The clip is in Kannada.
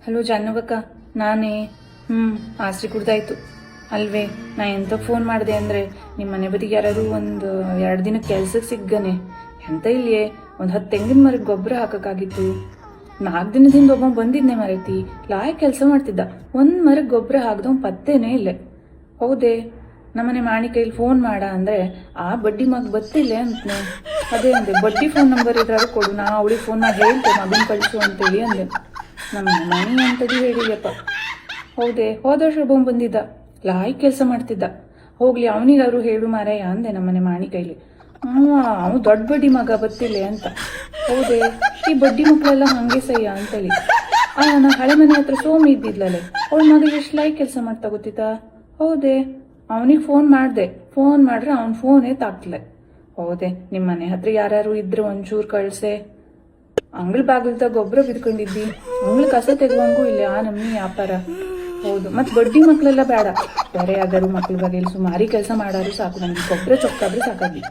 ಹಲೋ ಜಾಹ್ನವಕ್ಕ, ನಾನೇ. ಆಸ್ತಿ ಕುಡ್ದಾಯ್ತು ಅಲ್ವೇ. ನಾ ಎಂತ ಫೋನ್ ಮಾಡಿದೆ ಅಂದರೆ ನಿಮ್ಮ ಮನೆ ಬದಿಗೆ ಯಾರು ಒಂದು 2 ದಿನ ಕೆಲ್ಸಕ್ಕೆ ಸಿಗ್ಗನೆ. ಎಂತ ಇಲ್ಲಿಯೇ ಒಂದು 10 ತೆಂಗಿನ ಮರಕ್ಕೆ ಗೊಬ್ಬರ ಹಾಕೋಕ್ಕಾಗಿತ್ತು. 4 ದಿನದಿಂದ ಒಬ್ಬ ಬಂದಿದ್ನೆ ಮರೈತಿ, ಲಾಯ್ ಕೆಲಸ ಮಾಡ್ತಿದ್ದ. ಒಂದು ಮರಕ್ಕೆ ಗೊಬ್ಬರ ಹಾಕ್ದವ್ ಪತ್ತೇನೇ ಇಲ್ಲೇ. ಹೌದೇ, ನಮ್ಮನೆ ಮಾಣಿ ಕೈಲಿ ಫೋನ್ ಮಾಡ ಅಂದರೆ ಆ ಬಡ್ಡಿ ಮಗ ಗೊತ್ತಿಲ್ಲ ಅಂತನೆ. ಅದೇ ಅಂದೆ, ಬಡ್ಡಿ ಫೋನ್ ನಂಬರ್ ಇದ್ರಾಗ ಕೊಡು, ನಾ ಅವಳಿಗೆ ಫೋನ್ ಮಾಡಿ ಹೇಳ್ತೆ ಮಗನ ಕಳಿಸು ಅಂತೇಳಿ ಅಂದೆ. ನಮ್ಮ ಮನೆ ಅಂತದ್ದು ಹೇಳಿದೆಯಪ್ಪ. ಹೌದೇ, ಹೋದ ವರ್ಷ ಒಬ್ಬ ಬಂದಿದ್ದ, ಲಾಯ್ ಕೆಲಸ ಮಾಡ್ತಿದ್ದ. ಹೋಗ್ಲಿ ಅವನಿಗಾದ್ರು ಹೇಳು ಮಾರಾಯ ಅಂದೆ ನಮ್ಮನೆ ಮಾಣಿ ಕೈಲಿ. ಅವನು ದೊಡ್ಡ ಬಡ್ಡಿ ಮಗ ಗೊತ್ತಿಲ್ಲ ಅಂತ. ಹೌದೇ, ಈ ಬಡ್ಡಿ ಮಕ್ಕಳೆಲ್ಲ ಹಂಗೆ ಸಯ್ಯ ಅಂತೇಳಿ. ನಾ ಹಳೆ ಮನೆ ಹತ್ರ ಸೋಮಿ ಇದ್ದಿದ್ಲಲ್ಲೇ, ಅವಳ ಮಗ ಎಷ್ಟು ಲಾಯ್ ಕೆಲಸ ಮಾಡ್ತಾ ಗೊತ್ತಿತ್ತ. ಹೌದೇ, ಅವನಿಗೆ ಫೋನ್ ಮಾಡಿದೆ, ಫೋನ್ ಮಾಡ್ರೆ ಅವ್ನ ಫೋನೇ ತಾಕ್ಲೆ. ಹೌದೇ, ನಿಮ್ಮ ಮನೆ ಹತ್ರ ಯಾರ್ಯಾರು ಇದ್ರೆ ಒಂಚೂರು ಕಳ್ಸೆ. ಅಂಗಳ ಬಾಗಿಲ್ದಾಗ ಗೊಬ್ಬರ ಬಿದ್ಕೊಂಡಿದ್ದಿ, ಅಂಗಳ ಕಸ ತೆಗುವಂಗೂ ಇಲ್ಲ ಆ ನಮ್ಮಿ ವ್ಯಾಪಾರ. ಹೌದು, ಮತ್ತೆ ಬಡ್ಡಿ ಮಕ್ಕಳೆಲ್ಲ ಬೇಡ, ಬೇರೆ ಯಾವ್ದಾರು ಮಕ್ಳ ಬಗ್ಗೆ ಸುಮಾರಿ ಕೆಲಸ ಮಾಡಾರು ಸಾಕು, ನಮ್ಗೆ ಗೊಬ್ಬರ ಚೊಕ್ಕಾದ್ರೆ ಸಾಕಾಗಿ.